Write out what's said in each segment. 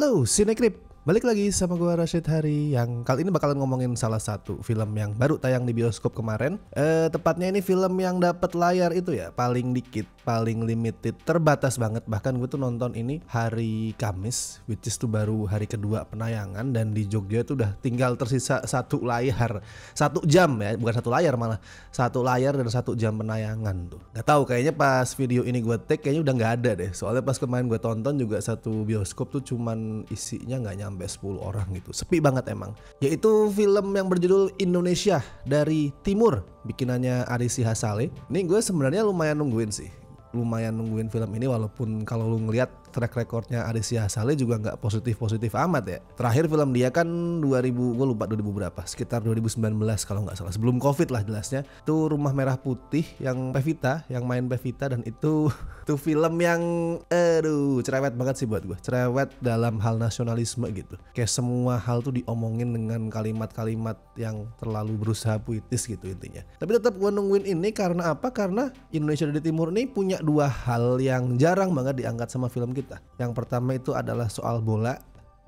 Halo Sinekrip, balik lagi sama gue Rashid Hari yang kali ini bakalan ngomongin salah satu film yang baru tayang di bioskop kemarin. Tepatnya ini film yang dapat layar itu ya paling dikit, paling limited, terbatas banget. Bahkan gue tuh nonton ini hari Kamis, which is tuh baru hari kedua penayangan, dan di Jogja tuh udah tinggal tersisa satu layar, 1 jam ya, bukan satu layar malah, 1 layar dan 1 jam penayangan tuh. Gak tahu, kayaknya pas video ini gue take kayaknya udah nggak ada deh. Soalnya pas kemarin gue tonton juga satu bioskop tuh cuman isinya nggak nyampe 10 orang gitu, sepi banget emang. Yaitu film yang berjudul Indonesia dari Timur, bikinannya Ari Sihasale. Ini gue sebenarnya lumayan nungguin film ini, walaupun kalau lu ngeliat track recordnya Ari Sihasale juga nggak positif amat ya. Terakhir film dia kan 2000, gue lupa 2000 berapa, sekitar 2019 kalau nggak salah, sebelum covid lah jelasnya. Itu Rumah Merah Putih yang Pevita, yang main Pevita, dan itu film yang cerewet banget sih buat gue, cerewet dalam hal nasionalisme gitu. Kayak semua hal tuh diomongin dengan kalimat-kalimat yang terlalu berusaha puitis gitu intinya. Tapi tetap gue nungguin ini karena apa? Karena Indonesia dari Timur ini punya dua hal yang jarang banget diangkat sama film kita. Yang pertama itu adalah soal bola,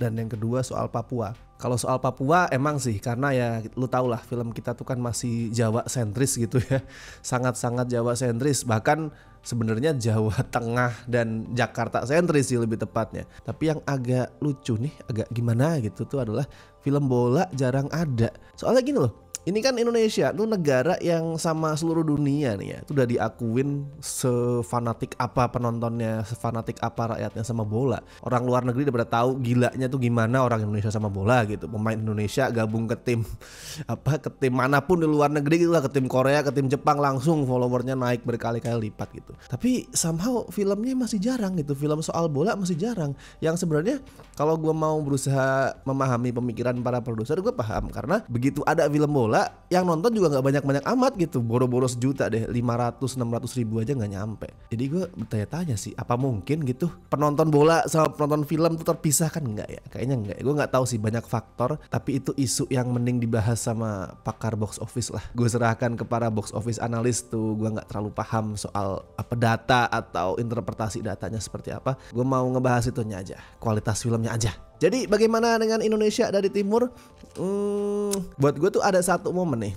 dan yang kedua soal Papua. Kalau soal Papua emang sih, karena ya lu tau lah film kita tuh kan masih Jawa sentris gitu ya, sangat-sangat Jawa sentris, bahkan sebenarnya Jawa Tengah dan Jakarta sentris sih lebih tepatnya. Tapi yang agak lucu nih, agak gimana gitu tuh adalah film bola jarang ada. Soalnya gini loh, ini kan Indonesia tuh negara yang sama seluruh dunia nih ya, itu udah diakuin sefanatik apa penontonnya, sefanatik apa rakyatnya sama bola. Orang luar negeri udah pada tahu gilanya tuh gimana orang Indonesia sama bola gitu. Pemain Indonesia gabung ke tim ke tim manapun di luar negeri gitu lah, ke tim Korea, ke tim Jepang, langsung followernya naik berkali-kali lipat gitu. Tapi somehow filmnya masih jarang gitu, film soal bola masih jarang. Yang sebenarnya kalau gue mau berusaha memahami pemikiran para produser, gue paham, karena begitu ada film bola yang nonton juga nggak banyak-banyak amat gitu, boro-boro sejuta deh, 500-600 ribu aja nggak nyampe. Jadi gue bertanya-tanya sih, apa mungkin gitu penonton bola sama penonton film tuh terpisahkan? Nggak ya, kayaknya nggak. Gue nggak tahu sih, banyak faktor, tapi itu isu yang mending dibahas sama pakar box office lah. Gue serahkan ke para box office analis tuh, gue nggak terlalu paham soal apa data atau interpretasi datanya seperti apa. Gue mau ngebahas itunya aja, kualitas filmnya aja. Jadi bagaimana dengan Indonesia dari Timur? Buat gue tuh ada satu momen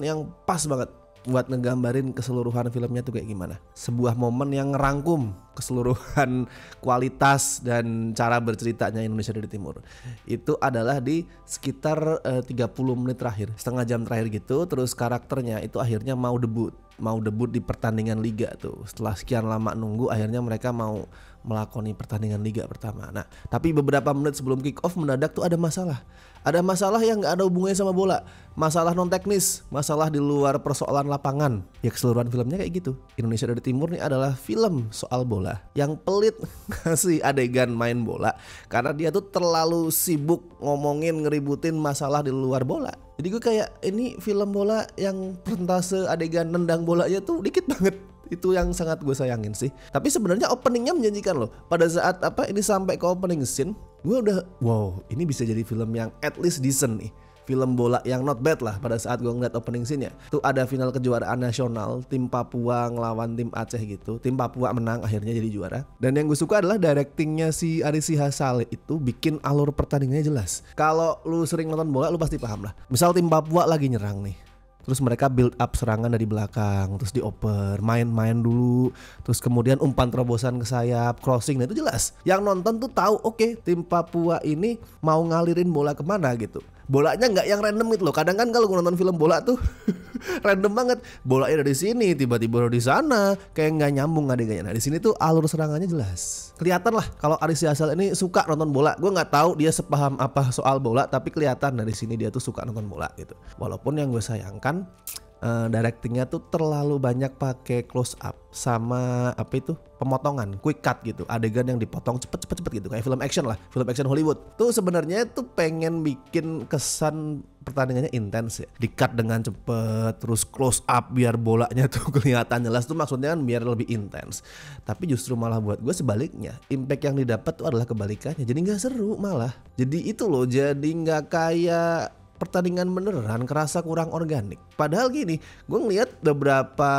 yang pas banget buat ngegambarin keseluruhan filmnya tuh kayak gimana. Sebuah momen yang ngerangkum keseluruhan kualitas dan cara berceritanya Indonesia dari Timur. Itu adalah di sekitar 30 menit terakhir, setengah jam terakhir gitu. Terus karakternya itu akhirnya mau debut di pertandingan liga tuh. Setelah sekian lama nunggu, akhirnya mereka mau melakoni pertandingan liga pertama. Nah, tapi beberapa menit sebelum kick off mendadak tuh ada masalah yang gak ada hubungannya sama bola, masalah non teknis, masalah di luar persoalan lapangan. Ya keseluruhan filmnya kayak gitu. Indonesia dari Timur nih adalah film soal bola yang pelit ngasih adegan main bola, karena dia tuh terlalu sibuk ngomongin ngeributin masalah di luar bola. Jadi gue kayak, ini film bola yang persentase adegan nendang bolanya tuh dikit banget. Itu yang sangat gue sayangin sih. Tapi sebenarnya openingnya menjanjikan loh. Pada saat ini sampai ke opening scene, gue udah wow, ini bisa jadi film yang at least decent nih, film bola yang not bad lah. Pada saat gue ngeliat opening scene-nya tuh ada final kejuaraan nasional, tim Papua ngelawan tim Aceh gitu. Tim Papua menang, akhirnya jadi juara. Dan yang gue suka adalah directingnya si Ari Sihasale, itu bikin alur pertandingannya jelas. Kalau lu sering nonton bola, lu pasti paham lah. Misal tim Papua lagi nyerang nih, terus mereka build up serangan dari belakang, terus dioper, main dulu, terus kemudian umpan terobosan ke sayap, crossing. Nah itu jelas, yang nonton tuh tahu oke, tim Papua ini mau ngalirin bola kemana gitu. Bolanya nggak yang random gitu loh. Kadang kan kalau gue nonton film bola tuh random banget, bolanya dari sini tiba-tiba di sana, kayak nggak nyambung adegannya. Nah di sini tuh alur serangannya jelas, kelihatan lah kalau Ari Sihasale ini suka nonton bola. Gue nggak tahu dia sepaham apa soal bola, tapi kelihatan dari sini dia tuh suka nonton bola gitu. Walaupun yang gue sayangkan, directingnya tuh terlalu banyak pakai close up sama pemotongan, quick cut gitu, adegan yang dipotong cepet gitu, kayak film action lah, film action Hollywood. Tuh sebenarnya tuh pengen bikin kesan pertandingannya intens ya, di cut dengan cepet, terus close up biar bolanya tuh kelihatan jelas, tuh maksudnya kan biar lebih intens. Tapi justru malah buat gue sebaliknya, impact yang didapat tuh adalah kebalikannya, jadi nggak seru malah. Jadi itu loh, jadi nggak kayak pertandingan beneran, kerasa kurang organik. Padahal gini, gue ngeliat beberapa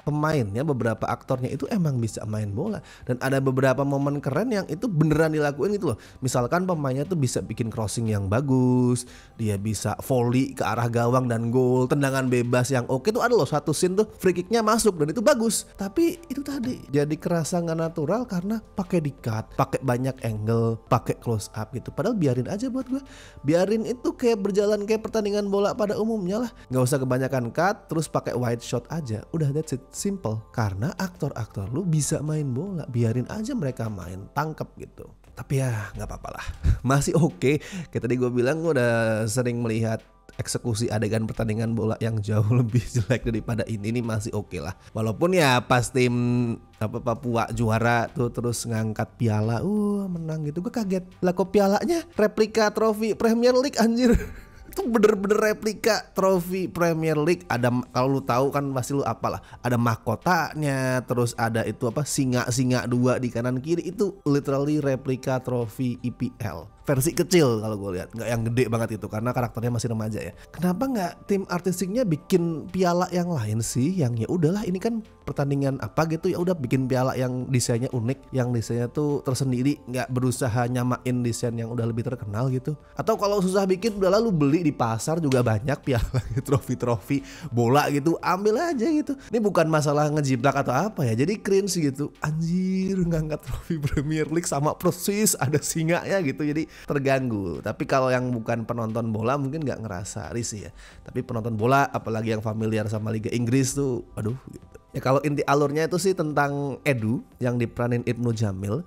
pemainnya, beberapa aktornya itu emang bisa main bola. Dan ada beberapa momen keren yang itu beneran dilakuin gitu loh. Misalkan pemainnya tuh bisa bikin crossing yang bagus, dia bisa volley ke arah gawang dan gol, tendangan bebas yang oke tuh ada loh. Satu scene tuh free kicknya masuk dan itu bagus. Tapi itu tadi jadi kerasa nggak natural karena pakai di cut, pakai banyak angle, pakai close up gitu. Padahal biarin aja buat gue, biarin itu kayak berjalan kayak pertandingan bola pada umumnya lah. Nggak usah kebanyakan cut, terus pakai wide shot aja. Udah, that's it, simple. Karena aktor-aktor lu bisa main bola, biarin aja mereka main, tangkep gitu. Tapi ya nggak apa-apa lah, masih oke. Kayak tadi gue bilang, gue udah sering melihat eksekusi adegan pertandingan bola yang jauh lebih jelek daripada ini masih oke lah. Walaupun ya pas tim Papua juara tuh terus ngangkat piala, menang gitu, gue kaget. Lah kok pialanya replika trofi Premier League anjir. Itu bener-bener replika trofi Premier League. Ada, kalau lu tahu kan pasti lu apalah, ada mahkotanya, terus ada itu apa, singa-singa 2 di kanan kiri, itu literally replika trofi IPL versi kecil kalau gue lihat, nggak yang gede banget itu karena karakternya masih remaja ya. Kenapa nggak tim artistiknya bikin piala yang lain sih, yang ya udahlah ini kan pertandingan apa gitu, ya udah bikin piala yang desainnya unik, yang desainnya tuh tersendiri, nggak berusaha nyamain desain yang udah lebih terkenal gitu. Atau kalau susah bikin, udah lalu beli di pasar juga banyak piala trofi-trofi bola gitu, ambil aja gitu. Ini bukan masalah ngejiplak atau apa ya, jadi cringe gitu. Anjir, ngangkat trofi Premier League sama persis ada singanya gitu, jadi terganggu. Tapi kalau yang bukan penonton bola mungkin nggak ngerasa risih ya. Tapi penonton bola, apalagi yang familiar sama Liga Inggris tuh, aduh gitu. Ya kalau inti alurnya itu sih tentang Edu yang diperanin Ibnu Jamil.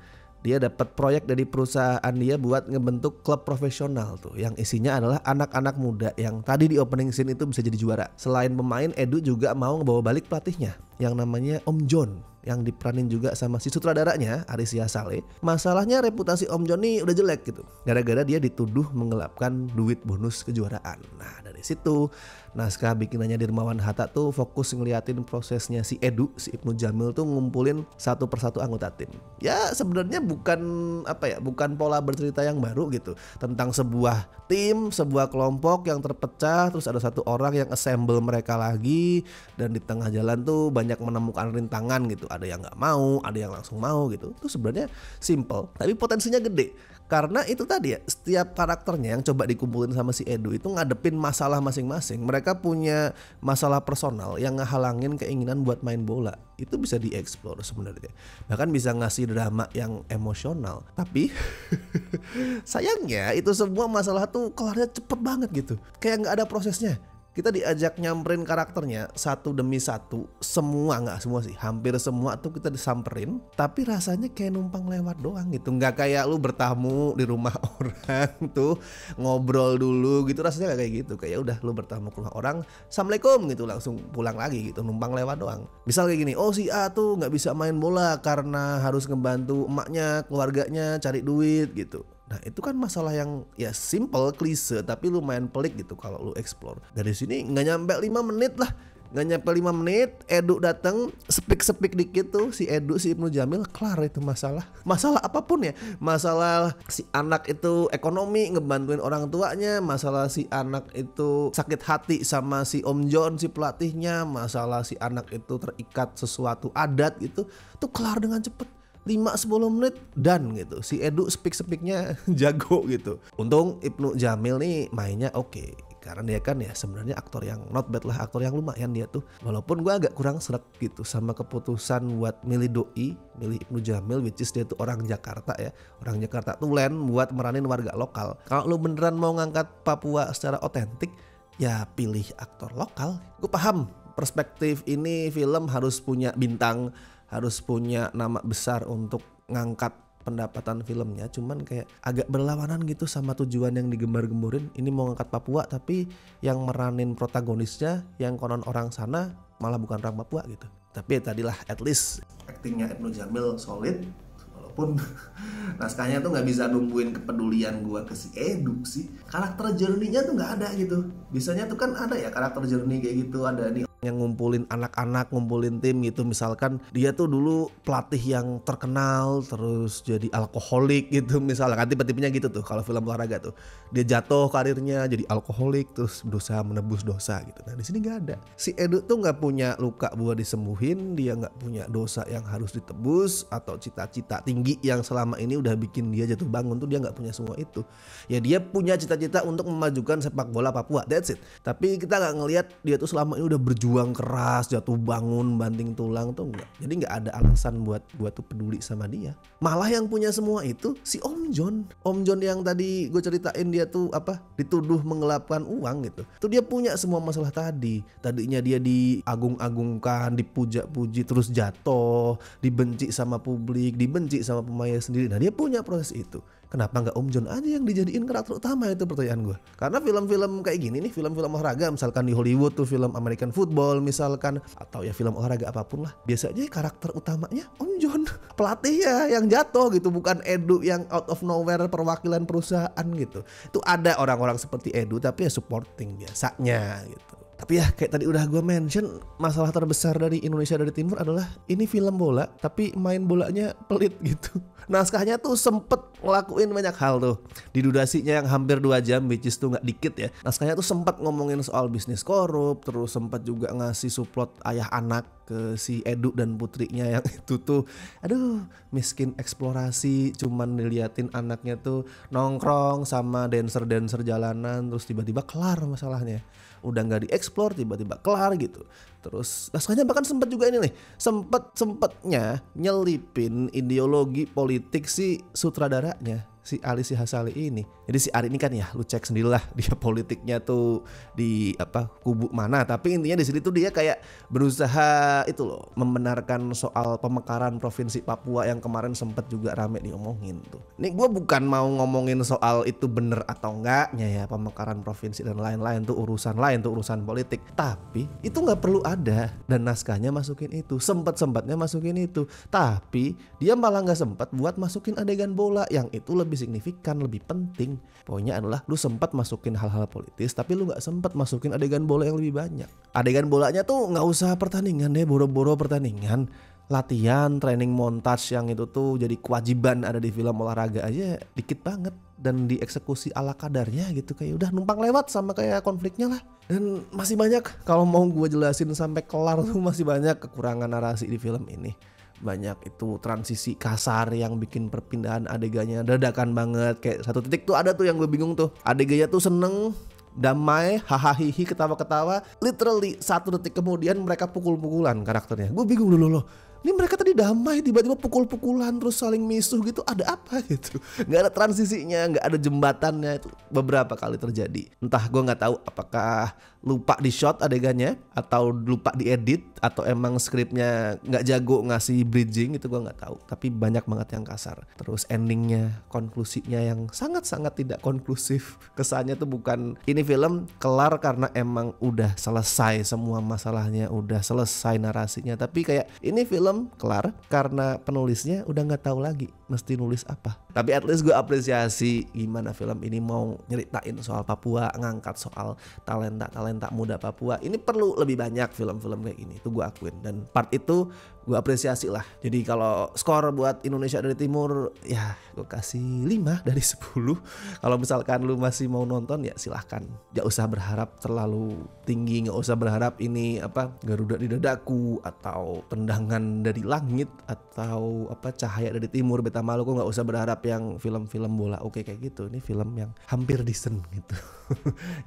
Dia dapat proyek dari perusahaan dia buat ngebentuk klub profesional tuh, yang isinya adalah anak-anak muda yang tadi di opening scene itu bisa jadi juara. Selain pemain, Edu juga mau ngebawa balik pelatihnya yang namanya Om John, yang diperanin juga sama si sutradaranya Arisia Saleh. Masalahnya reputasi Om John nih udah jelek gitu, gara-gara dia dituduh menggelapkan duit bonus kejuaraan. Nah dari situ naskah bikinannya Dirmawan Hatta tuh fokus ngeliatin prosesnya si Edu, si Ibnu Jamil tuh ngumpulin satu persatu anggota tim. Ya sebenarnya bukan apa ya, bukan pola bercerita yang baru gitu, tentang sebuah tim, sebuah kelompok yang terpecah, terus ada satu orang yang assemble mereka lagi, dan di tengah jalan tuh banyak menemukan rintangan gitu. Ada yang nggak mau, ada yang langsung mau gitu. Itu sebenarnya simple, tapi potensinya gede. Karena itu tadi ya, setiap karakternya yang coba dikumpulin sama si Edu itu ngadepin masalah masing-masing. Mereka punya masalah personal yang ngehalangin keinginan buat main bola. Itu bisa dieksplor sebenarnya. Bahkan bisa ngasih drama yang emosional. Tapi sayangnya itu semua masalah tuh kelarnya cepet banget gitu. Kayak nggak ada prosesnya. Kita diajak nyamperin karakternya satu demi satu, semua, nggak semua sih, hampir semua tuh kita disamperin, tapi rasanya kayak numpang lewat doang gitu. Nggak kayak lu bertamu di rumah orang tuh ngobrol dulu gitu, rasanya nggak kayak gitu. Kayak udah lu bertamu ke rumah orang, assalamualaikum gitu, langsung pulang lagi gitu, numpang lewat doang. Misal kayak gini, oh si A tuh nggak bisa main bola karena harus ngebantu emaknya, keluarganya cari duit gitu. Nah itu kan masalah yang ya simple, klise, tapi lumayan pelik gitu kalau lu explore. Dari sini nggak nyampe 5 menit lah, nggak nyampe 5 menit Edu datang, speak dikit tuh si Edu, si Ibnu Jamil, kelar itu masalah. Masalah apapun ya, masalah si anak itu ekonomi ngebantuin orang tuanya, masalah si anak itu sakit hati sama si Om John si pelatihnya, masalah si anak itu terikat sesuatu adat gitu, tuh kelar dengan cepet. 5-10 menit dan gitu. Si Edu speak-nya jago gitu. Untung Ibnu Jamil nih mainnya oke. Karena dia kan ya sebenarnya aktor yang not bad lah, aktor yang lumayan dia tuh. Walaupun gue agak kurang srek gitu sama keputusan buat milih doi, milih Ibnu Jamil, which is dia tuh orang Jakarta ya. Orang Jakarta tulen buat meranin warga lokal. Kalau lu beneran mau ngangkat Papua secara otentik, ya pilih aktor lokal. Gue paham perspektif ini film harus punya bintang, harus punya nama besar untuk ngangkat pendapatan filmnya, cuman kayak agak berlawanan gitu sama tujuan yang digembar-gemborin. Ini mau ngangkat Papua tapi yang meranin protagonisnya yang konon orang sana malah bukan orang Papua gitu. Tapi ya tadilah, at least aktingnya Ibnu Jamil solid, walaupun naskahnya tuh nggak bisa nungguin kepedulian gua ke si Edu sih. Karakter journey-nya tuh nggak ada gitu. Biasanya tuh kan ada ya karakter journey kayak gitu, ada nih yang ngumpulin anak-anak, ngumpulin tim gitu. Misalkan dia tuh dulu pelatih yang terkenal terus jadi alkoholik gitu misalnya kan, tipe-tipenya gitu tuh kalau film olahraga tuh. Dia jatuh karirnya jadi alkoholik terus berusaha menebus dosa gitu. Nah di sini nggak ada. Si Edu tuh nggak punya luka buat disembuhin, dia nggak punya dosa yang harus ditebus atau cita-cita tinggi yang selama ini udah bikin dia jatuh bangun tuh, dia nggak punya semua itu. Ya dia punya cita-cita untuk memajukan sepak bola Papua, that's it. Tapi kita nggak ngelihat dia tuh selama ini udah berjuang keras, jatuh bangun, banting tulang tuh enggak. Jadi nggak ada alasan buat gua tuh peduli sama dia. Malah yang punya semua itu si Om John. Om John yang tadi gue ceritain dia tuh dituduh menggelapkan uang gitu. Tuh dia punya semua masalah tadi. Tadinya dia diagung-agungkan, dipuja-puji terus jatuh, dibenci sama publik, dibenci sama pemain sendiri. Nah dia punya proses itu. Kenapa nggak Om John aja yang dijadiin karakter utama, itu pertanyaan gue. Karena film-film kayak gini nih, film-film olahraga misalkan di Hollywood tuh film American Football misalkan, atau ya film olahraga apapun lah, biasanya karakter utamanya Om John, pelatih ya yang jatuh gitu, bukan Edu yang out of nowhere perwakilan perusahaan gitu. Itu ada orang-orang seperti Edu tapi ya supporting biasanya gitu. Tapi ya kayak tadi udah gue mention, masalah terbesar dari Indonesia dari Timur adalah ini film bola tapi main bolanya pelit gitu. Naskahnya tuh sempet ngelakuin banyak hal tuh. Di durasinya yang hampir 2 jam, which is tuh gak dikit ya. Naskahnya tuh sempet ngomongin soal bisnis korup, terus sempet juga ngasih suplot ayah anak ke si Edu dan putrinya yang itu tuh miskin eksplorasi, cuman diliatin anaknya tuh nongkrong sama dancer-dancer jalanan, terus tiba-tiba kelar masalahnya. Udah gak dieksplor tiba-tiba kelar gitu. Terus naskahnya bahkan sempat juga ini nih, sempetnya nyelipin ideologi politik si sutradaranya, si Ali Sihasali ini. Jadi si Ari ini kan ya lu cek sendirilah dia politiknya tuh di kubu mana, tapi intinya di sini tuh dia kayak berusaha itu loh membenarkan soal pemekaran provinsi Papua yang kemarin sempat juga rame diomongin tuh. Nih gue bukan mau ngomongin soal itu bener atau enggaknya ya, pemekaran provinsi dan lain-lain tuh urusan lain, tuh urusan politik. Tapi itu nggak perlu ada, dan naskahnya masukin itu, sempatnya masukin itu, tapi dia malah nggak sempat buat masukin adegan bola yang itu lebih signifikan, lebih penting. Poinnya adalah lu sempat masukin hal-hal politis, tapi lu nggak sempat masukin adegan bola yang lebih banyak. Adegan bolanya tuh nggak usah pertandingan deh, boro-boro pertandingan, latihan, training montage yang itu tuh jadi kewajiban ada di film olahraga aja dikit banget, dan dieksekusi ala kadarnya gitu, kayak udah numpang lewat sama kayak konfliknya lah. Dan masih banyak, kalau mau gue jelasin sampai kelar tuh masih banyak kekurangan narasi di film ini. Banyak itu transisi kasar yang bikin perpindahan adegannya dadakan banget. Kayak satu titik tuh ada tuh yang gue bingung tuh, adegannya tuh seneng, damai, hahaha, ketawa-ketawa, literally 1 detik kemudian mereka pukul-pukulan karakternya. Gue bingung loh. Ini mereka tadi damai, tiba-tiba pukul-pukulan terus saling misuh gitu, ada apa gitu? Nggak ada transisinya, nggak ada jembatannya. Itu beberapa kali terjadi. Entah gue nggak tahu apakah lupa di shot adegannya, atau lupa diedit, atau emang skripnya nggak jago ngasih bridging, itu gue nggak tahu. Tapi banyak banget yang kasar. Terus endingnya, konklusinya yang sangat-sangat tidak konklusif. Kesannya tuh bukan ini film kelar karena emang udah selesai semua masalahnya, udah selesai narasinya, tapi kayak ini film kelar karena penulisnya udah nggak tahu lagi mesti nulis apa. Tapi at least gue apresiasi gimana film ini mau nyeritain soal Papua, ngangkat soal talenta muda Papua. Ini perlu lebih banyak film-film kayak gini, itu gue akuin, dan part itu gue apresiasi lah. Jadi kalau skor buat Indonesia dari Timur ya gue kasih 5 dari 10. Kalau misalkan lu masih mau nonton ya silahkan, gak usah berharap terlalu tinggi, gak usah berharap ini Garuda di dadaku atau tendangan dari langit atau cahaya dari timur beta Maluku. Gak usah berharap yang film-film bola oke kayak gitu. Ini film yang hampir decent gitu.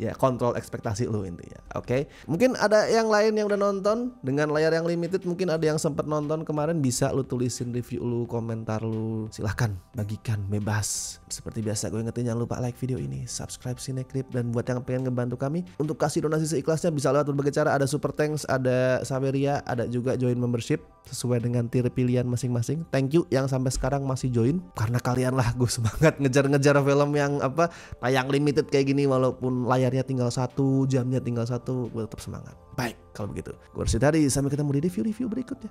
Ya kontrol ekspektasi lu intinya. Oke. Mungkin ada yang lain yang udah nonton dengan layar yang limited, mungkin ada yang sempat nonton kemarin, bisa lu tulisin review lu, komentar lu, silahkan bagikan bebas. Seperti biasa gue ingetin jangan lupa like video ini, subscribe Cinecrip, dan buat yang pengen ngebantu kami untuk kasih donasi seikhlasnya bisa lewat berbagai cara. Ada super thanks, ada Saweria, ada juga join membership sesuai dengan tier pilihan masing-masing. Thank you yang sampai sekarang masih join, karena kalian lah gue semangat ngejar-ngejar film yang tayang limited kayak gini, walaupun layarnya tinggal 1, jamnya tinggal 1, gue tetap semangat. Baik, kalau begitu gue Rashid Hari, sampai ketemu di review-review berikutnya.